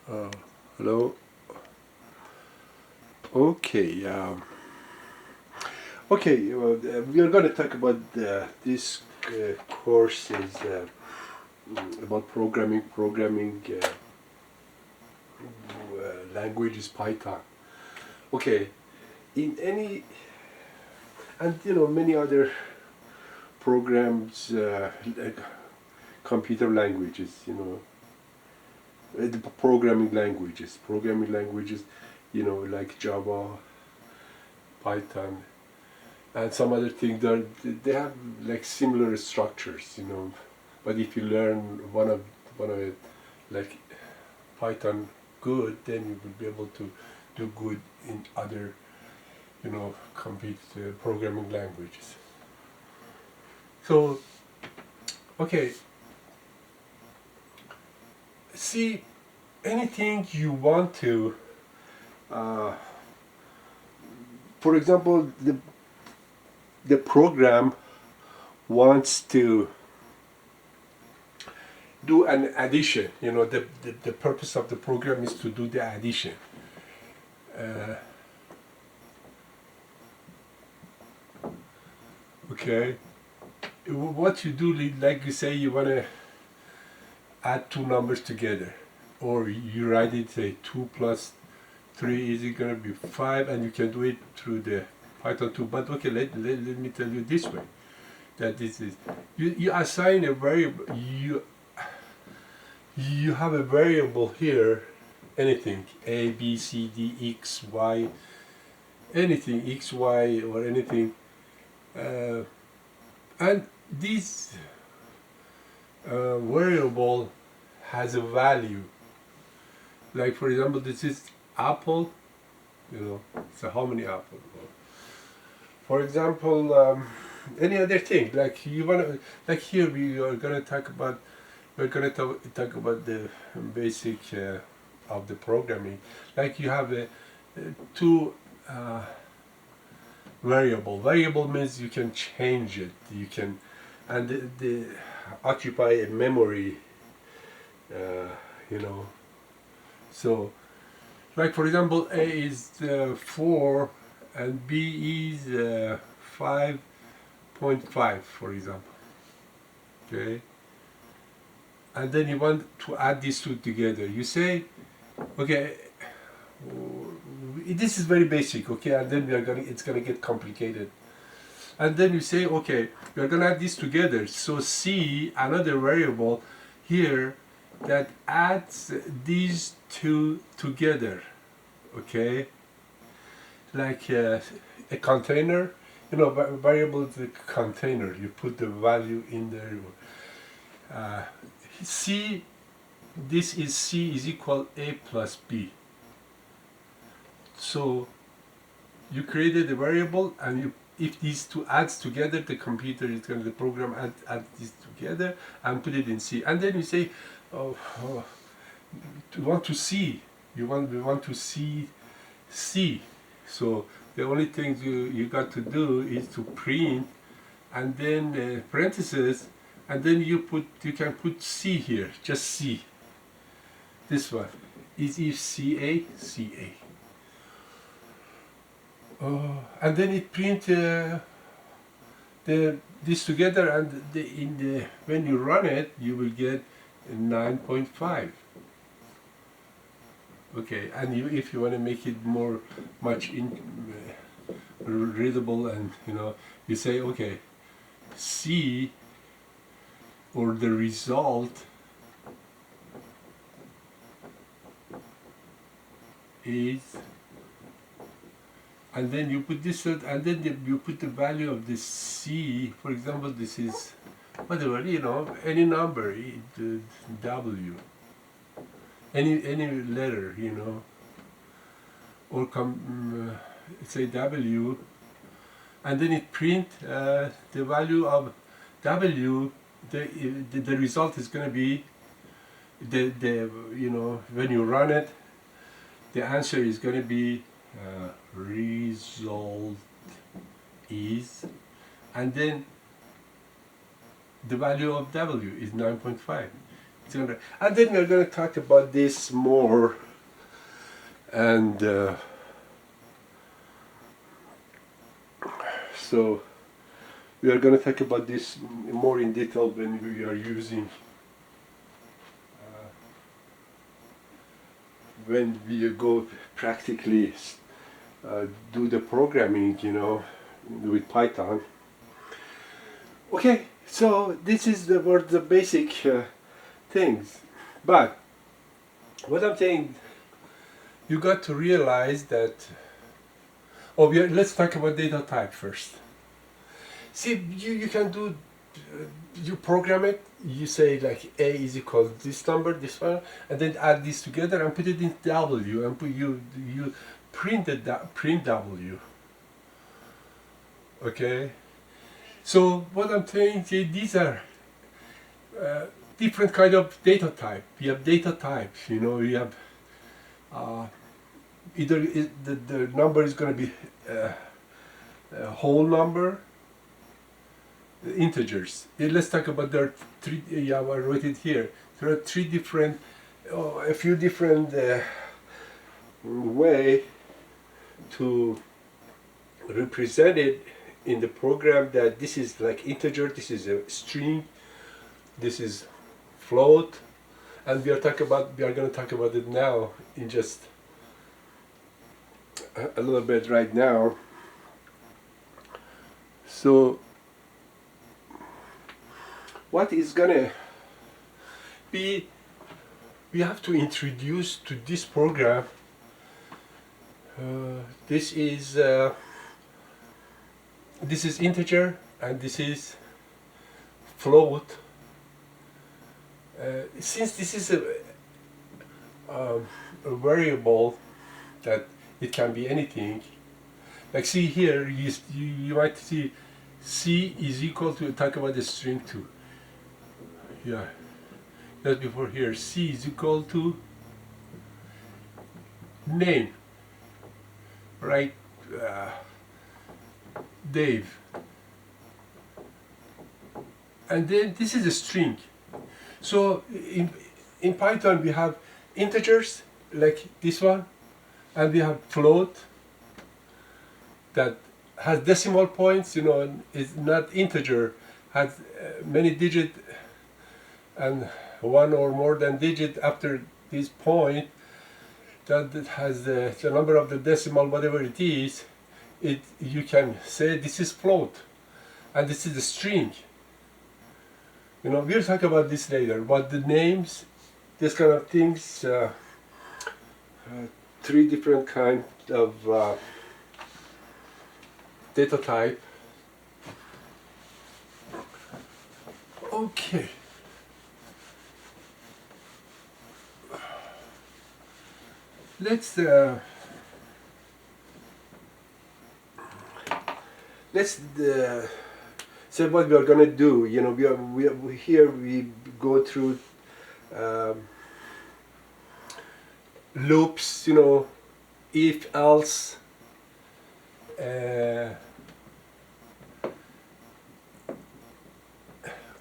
Uh, Hello. Okay. We are going to talk about this course is about programming language is Python. Okay. In any and many other programs, like computer languages. The programming languages. Like Java, Python, and some other things that they have like similar structures. But if you learn one of it, like Python, good, then you will be able to do good in other complete programming languages. So okay, see, anything you want to, uh, for example, the program wants to do an addition. The purpose of the program is to do the addition. Uh, okay, what you do, like you say, you want to add two numbers together, or you write it, say 2 plus 3 is going to be 5, and you can do it through the Python 2. But okay, let me tell you this way, that this is, you assign a variable, you have a variable here, anything, a, b, c, d, x, y, anything, x, y, or anything, and this variable has a value. Like for example, this is apple. So how many apples? For example, any other thing, like you wanna, like here we are gonna talk about, talk about the basic of the programming. Like you have two uh, variable. Variable means you can change it. You can, and the occupy a memory. Uh, you know. So, like for example, A is 4 and B is 5.5, for example. Okay. And then you want to add these two together. You say, okay, this is very basic, okay, and then it's gonna get complicated. And then you say, okay, we are gonna add these together. So C, another variable here that adds these two together, okay, like a container. Variable is a container. You put the value in there. C, this is C is equal A plus B. So you created a variable, and if these two adds together, the program add these together and put it in C. And then you say, you want to see, we want to see C. So the only thing you got to do is to print, and then parentheses, and then you can put C here, just C. This one is if CA, CA. And then it print this together, and when you run it, you will get 9.5. Okay, and if you want to make it much readable, and you say, okay, C, or the result is, and then you put this, and then you put the value of the C. For example, this is whatever, any number, W, any letter, or say W, and then it print the value of W. The result is going to be when you run it, the answer is going to be result is, and then the value of W is 9.5. And then we're going to talk about this more, and so we are going to talk about this more in detail when we are using, when we go practically do the programming, with Python. Okay, so this is were the basic things, but what I'm saying, you got to realize that. Let's talk about data type first. See, you can do, you program it, you say like A is equal to this number, this one, and then add these together and put it in W, and you print W. Okay? So what I'm saying, these are different kind of data type. You have data types, you have either the number is going to be a whole number, integers. Let's talk about there are three. Yeah, I wrote it here. There are three different, a few different way to represent it in the program. That this is like integer, this is a string, this is float, and we are going to talk about it now in just a little bit right now. So what is gonna be, we have to introduce to this program, this is integer and this is float. Since this is a variable that it can be anything, like see here, you might see C is equal to, talk about the string 2. Yeah, just before here, C is equal to name, right? Dave. And then this is a string. So in Python we have integers like this one, and we have float that has decimal points, is not integer, has many digits and one or more than digit after this point, that has the number of the decimal, whatever it is, you can say this is float and this is a string. We'll talk about this later, but the names, this kind of things, three different kinds of data type. Okay. Let's say what we are gonna do. We here we go through loops. If else.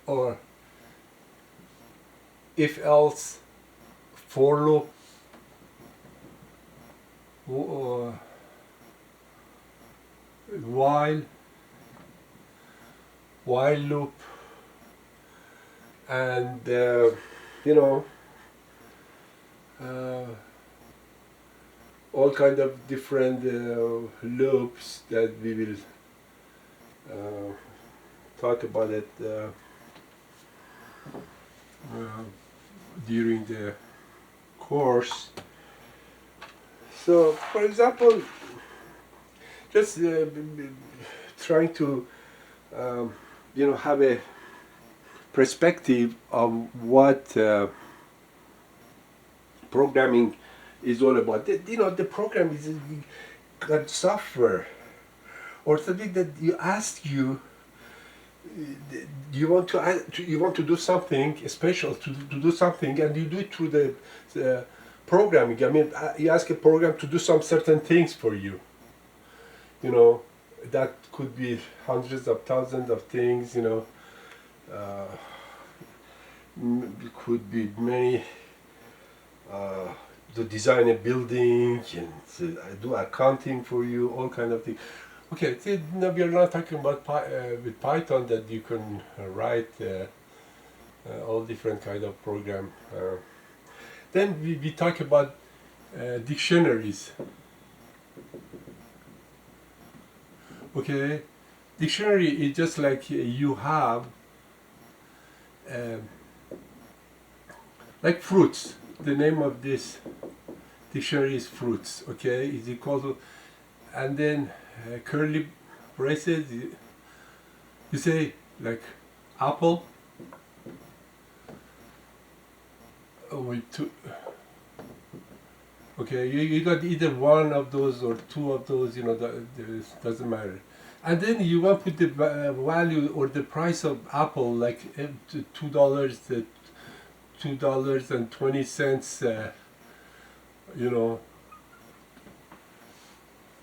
Or if else, for loop, or while loop, and all kind of different loops that we will talk about it during the course. So, for example, just trying to have a perspective of what programming is all about. The program is got software or something that you want to do something special, to do something, and you do it through the programming. I mean, you ask a program to do some certain things for you. That could be hundreds of thousands of things. It could be many. To design a building and do accounting for you, all kind of things. Okay, see, no, we are not talking about with Python that you can write all different kind of program. Then we talk about dictionaries. Okay, dictionary is just like you have um, like fruits. The name of this dictionary is fruits. Okay, is equal to, and then curly braces. You say like apple with two. Okay, you got either one of those or two of those. You know, doesn't matter. And then you want to put the value or the price of apple like $2, $2.20. You know,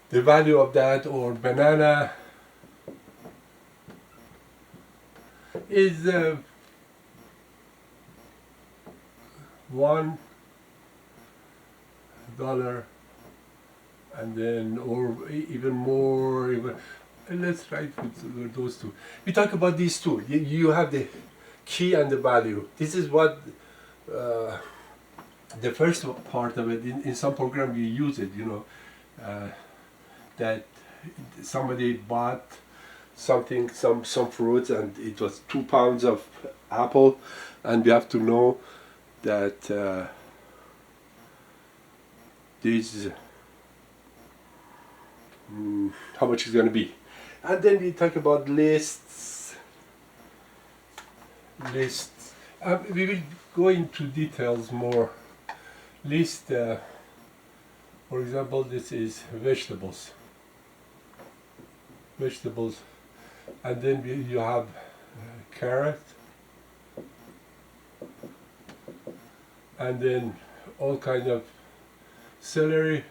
the value of that, or banana is $1, and then or even more. Even, and let's write with those two. We talk about these two. You have the key and the value. This is what the first part of it. In some program you use it. You know, that somebody bought something, some fruits, and it was 2 pounds of apple, and we have to know that this how much it's going to be. And then we talk about lists. We will go into details more. List, for example, this is vegetables, and then you have carrot, and then all kind of celery,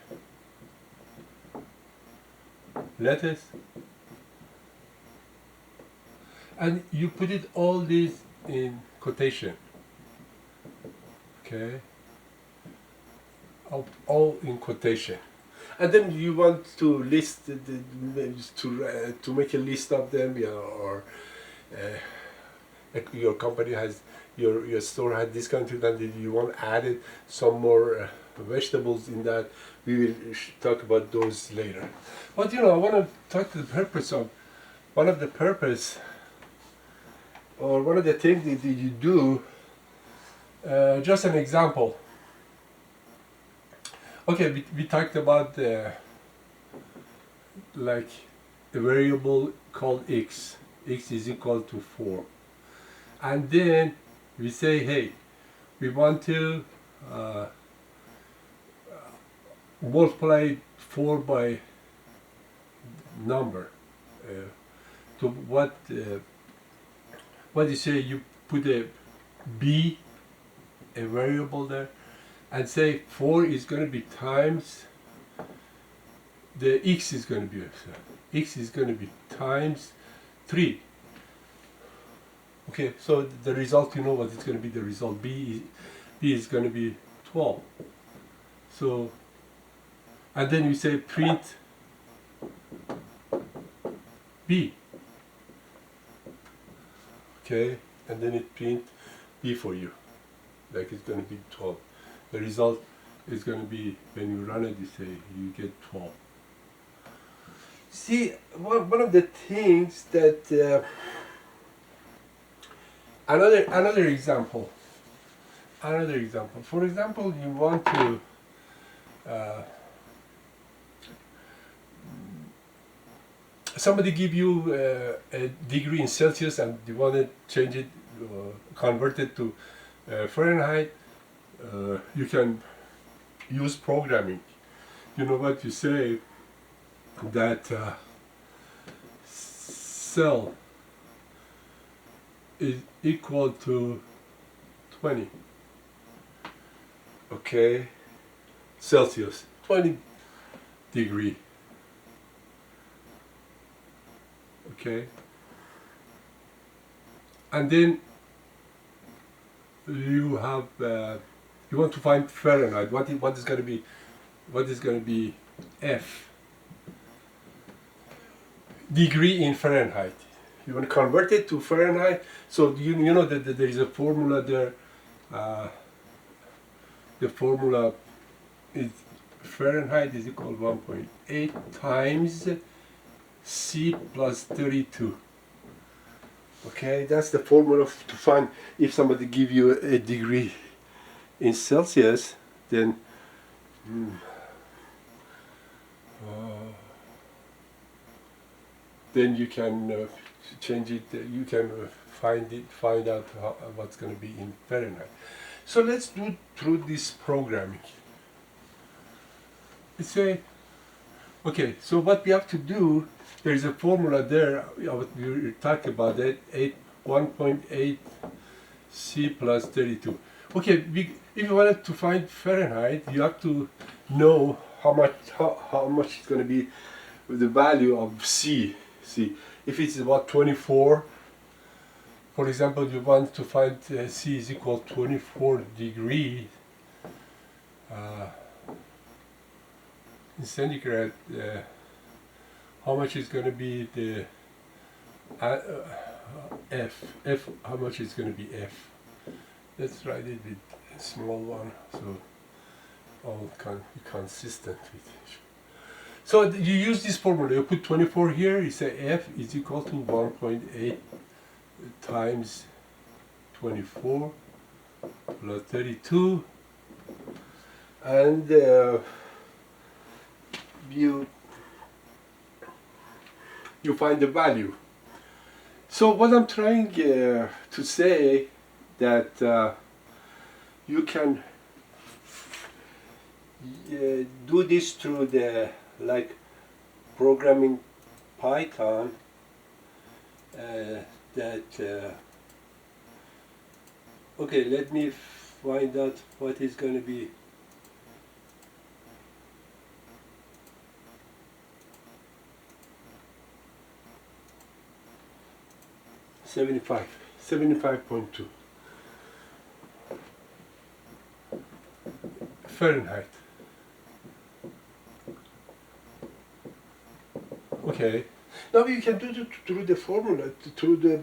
lettuce, and you put it all these in quotation. Okay, all in quotation, and then you want to list to make a list of them, yeah, or like your company has your store had discounted, and you want added some more vegetables in that. We will talk about those later. But you know, I want to talk to the purpose of one of the purpose or one of the things that you do. Just an example. Okay, we talked about like a variable called x. X is equal to 4, and then we say, hey, we want to multiply 4 by number. To what you say? You put a b, a variable there, and say 4 is going to be times the x is going to be times 3. Okay, so the result, you know what it's going to be. The result b is going to be 12. So, and then you say print b. Okay, and then it print b for you, like it's going to be 12. The result is going to be, when you run it, you say you get 12. See, one of the things that another example. For example, you want to somebody give you a degree in Celsius, and you want to change it, convert it to Fahrenheit. You can use programming. You know what you say, that cell is equal to 20. Okay, Celsius, 20 degree. Okay, and then you have you want to find Fahrenheit. What is going to be F degree in Fahrenheit? You want to convert it to Fahrenheit. So you know that there is a formula there. The formula is Fahrenheit is equal to 1.8 times C plus 32. Okay, that's the formula to find if somebody give you a degree in Celsius, then then you can change it. You can find out what's going to be in Fahrenheit. So let's do through this programming. Let's say, okay. So what we have to do, there is a formula there. We talked about that. 1.8 C plus 32. Okay, if you wanted to find Fahrenheit, you have to know how much is going to be the value of C. See, if it's about 24, for example, you want to find C is equal to 24 degrees in centigrade. How much is going to be the F? How much is going to be F? Let's write it with a small one, so all can be consistent with it. So you use this formula. You put 24 here. You say F is equal to 1.8 times 24 plus 32, and you find the value. So what I'm trying to say that you can do this through the programming Python okay, let me find out what is going to be. Seventy-five point two Fahrenheit. Okay. Now you can do it through the formula, through the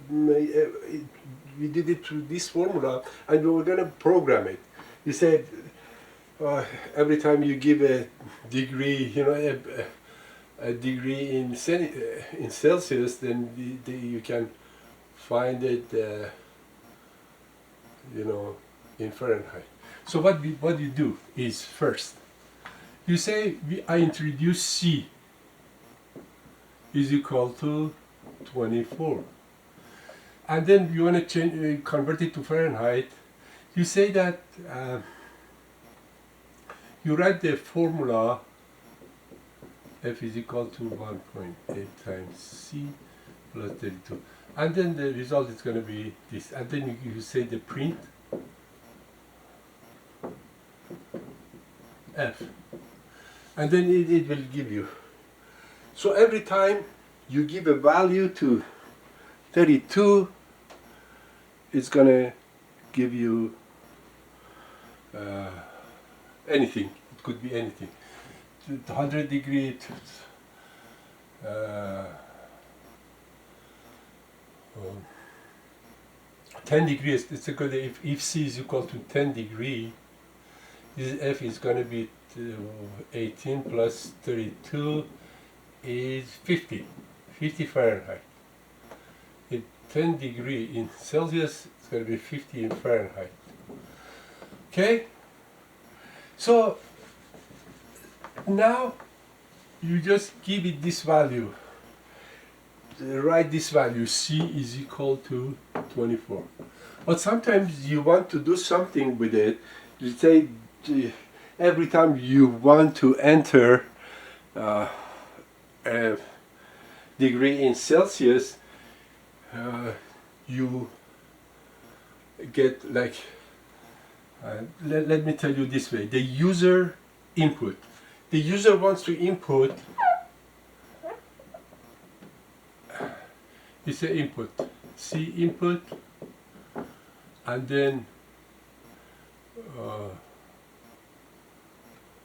we did it through this formula, and we were going to program it. You said every time you give a degree, a degree in Celsius, then you can find it, in Fahrenheit. So what you do is, first you say I introduce C is equal to 24, and then you want to change, convert it to Fahrenheit. You say that you write the formula F is equal to 1.8 times C plus 32, and then the result is going to be this, and then you say the print F, and then it will give you. So every time you give a value to 32, it's going to give you anything. It could be anything. 100 degree, 10 degrees. It's a good, if C is equal to 10 degree, this F is going to be 18 plus 32 is 50 Fahrenheit. At 10 degree in Celsius, it's going to be 50 in Fahrenheit. Okay? So now you just give it this value. Write this value, C is equal to 24. But sometimes you want to do something with it. You say every time you want to enter a degree in Celsius, you get let me tell you this way, the user input. The user wants to input, you say input, C input, and then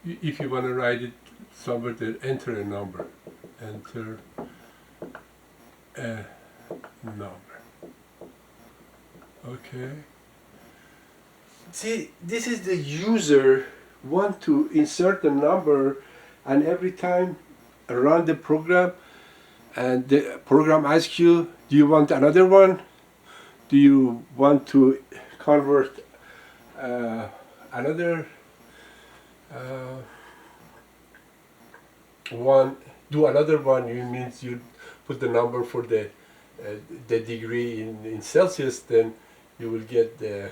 if you want to write it somewhere, then enter a number. Enter a number. Okay. See, this is the user want to insert a number, and every time run the program, and the program asks you, do you want another one? Do you want to convert another one? Do another one, it means you put the number for the degree in Celsius, then you will get the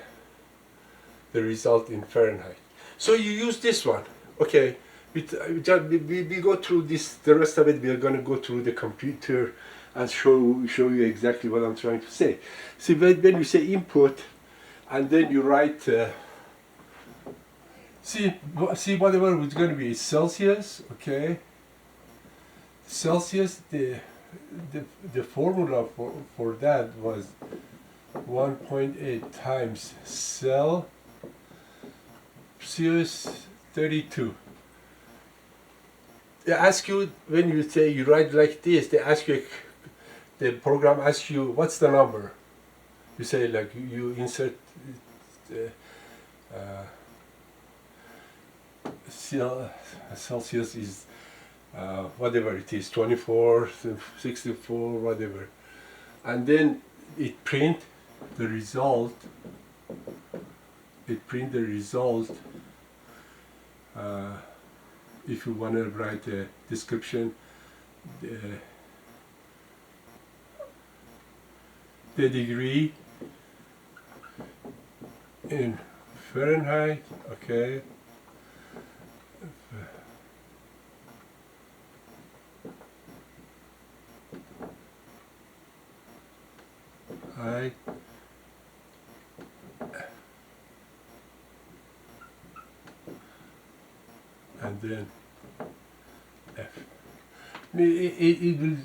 result in Fahrenheit. So you use this one. Okay, we go through this, the rest of it we are going to go through the computer and show you exactly what I'm trying to say. See, when you say input, and then you write, see whatever it's going to be, Celsius, okay? Celsius, the formula for that was 1.8 times Celsius 32. They ask you, when you say you write like this, they ask you, the program asks you, what's the number? You say, like, you insert Celsius is whatever it is, 24, 64, whatever. And then it print the result. If you want to write a description, the degree in Fahrenheit, okay. And then F. It will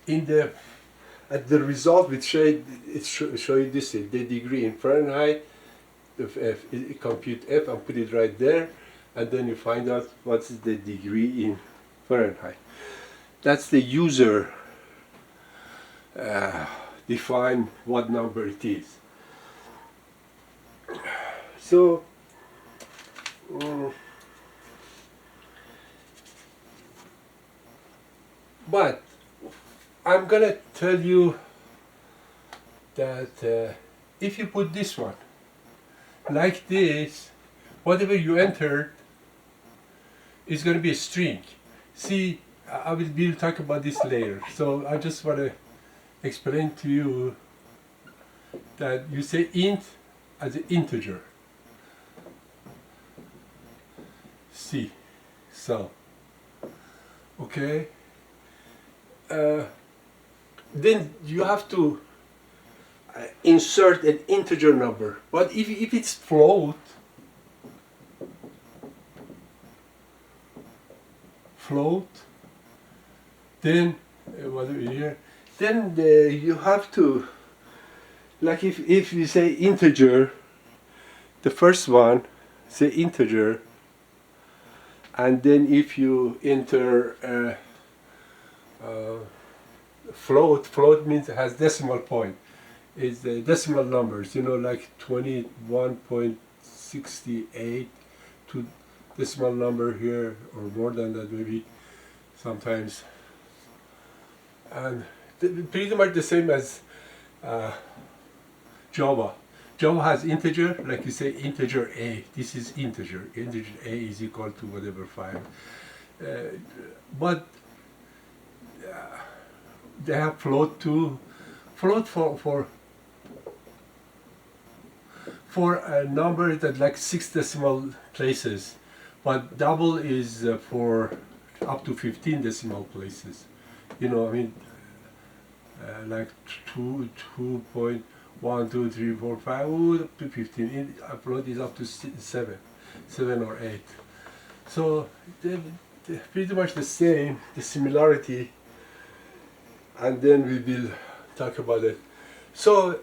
in the at the result which show you this, the degree in Fahrenheit. If F, compute F and put it right there, and then you find out what's the degree in Fahrenheit. That's the user define what number it is. So but I'm gonna tell you that if you put this one like this, whatever you entered is going to be a string. See, we'll talk about this later. So I just want to explain to you that you say int as an integer. C. So, okay. Then you have to insert an integer number. But if it's float, then whatever here, then you have to, like if you say integer, the first one say integer, and then if you enter float means it has decimal point. It's the decimal numbers, like 21.68 to decimal number here, or more than that maybe sometimes. And pretty much the same as Java. Java has integer, like you say integer A. This is integer. Integer A is equal to whatever 5. But they have float too. Float for a number that like 6 decimal places, but double is for up to 15 decimal places. Like 2.1, 2, 3, 4, 5, up to 15. Float is up to 7 or 8. So they're pretty much the same, the similarity, and then we will talk about it. So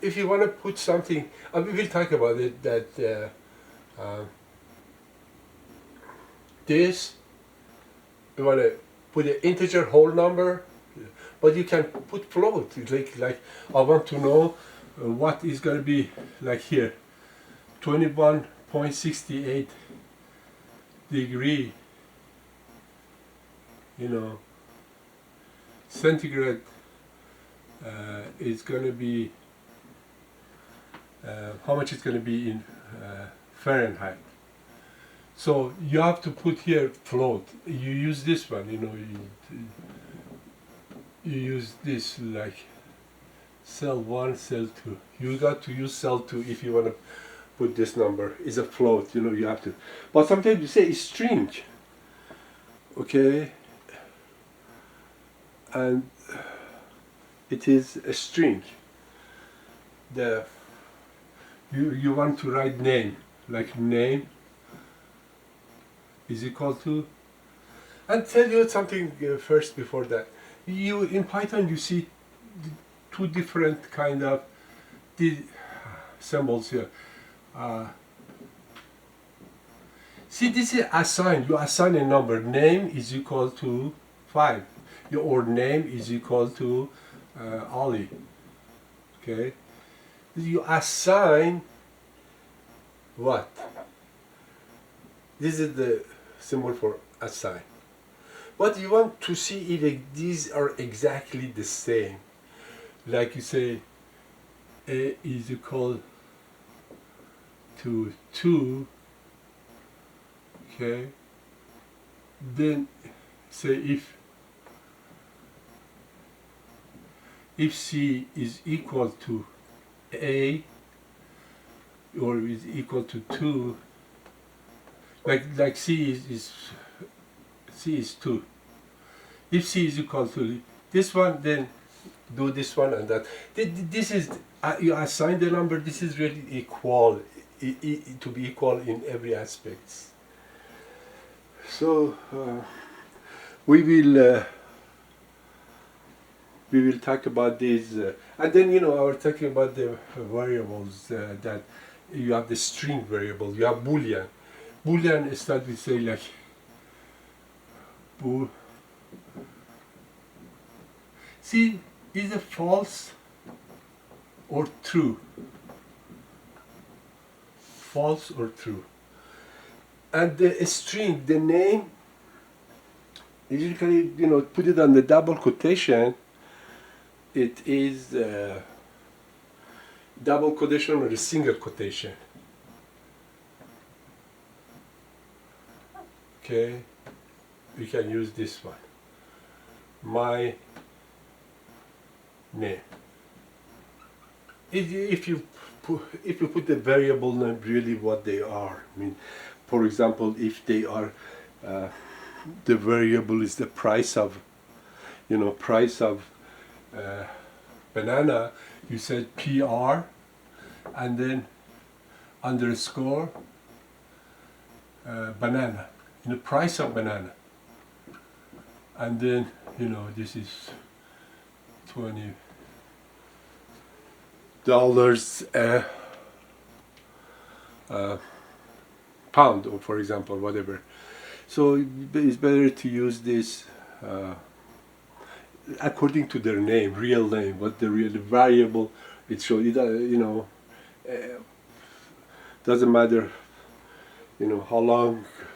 if you want to put something, we will talk about it, that Uh, this, you want to put an integer whole number, but you can put float. Like I want to know what is going to be like here, 21.68 degree, you know, centigrade is going to be how much it's going to be in Fahrenheit. So you have to put here float. You use this one, you know, you use this like cell 1, cell 2. You got to use cell 2 if you want to put this number. It's a float, you know, you have to. But sometimes you say it's string. Okay? And it is a string. You want to write name, like name is equal to, and tell you something first before that. You in Python you see two different kind of the symbols here. See, this is assign. You assign a number. Name is equal to 5. Or name is equal to Ali. Okay. You assign what? This is the symbol for assign. But you want to see if these are exactly the same. Like you say, A is equal to 2. Okay. Then say if C is equal to A or is equal to 2, like C is 2. If C is equal to this one, then do this one and that. This is you assign the number. This is really equal, to be equal in every aspect. So we will talk about these, and then I was talking about the variables that you have the string variable. You have boolean. Boolean start with say like bool. See, is it false or true? False or true? And the string, the name, usually put it on the double quotation. It is double quotation or a single quotation. Okay, we can use this one. My name. If you put the variable name, really what they are. I mean, for example, if they are the variable is the price of banana, you said PR and then underscore banana, the price of banana, and then this is $20 pound, or for example whatever. So it's better to use this according to their name, real name, what the real variable it shows. Doesn't matter how long